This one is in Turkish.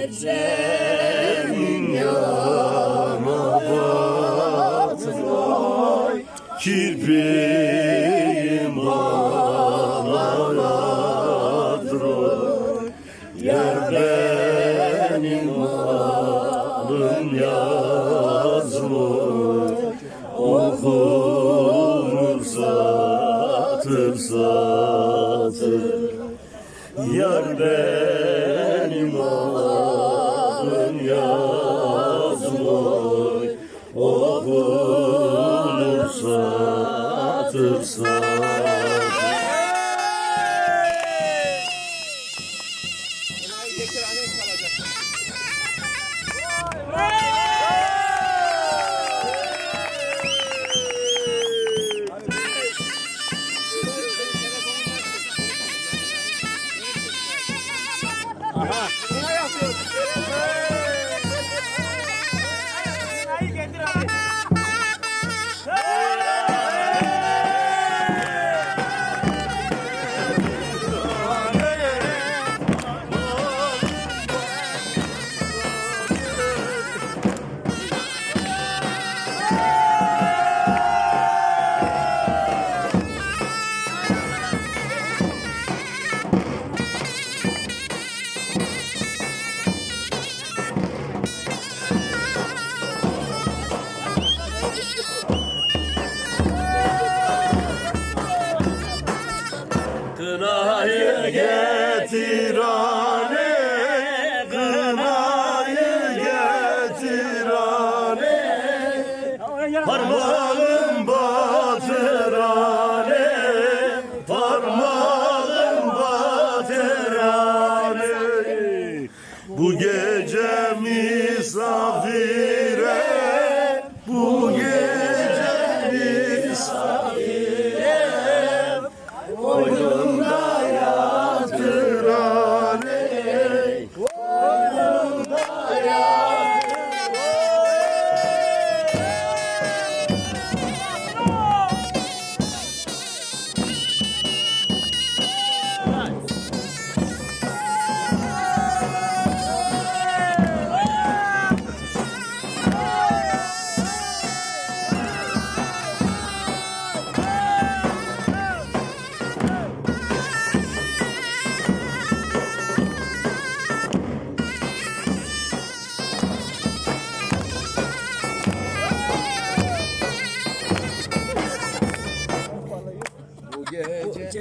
Ecemin yana batır kirpiğim ağladır yar benim alım yazılır okunur satır satır yar benim alım yazılır okunur satır satır. Kınayı getir ane, kınayı getir ane, parmağım batır ane, parmağım batır ane. Bu gece misafir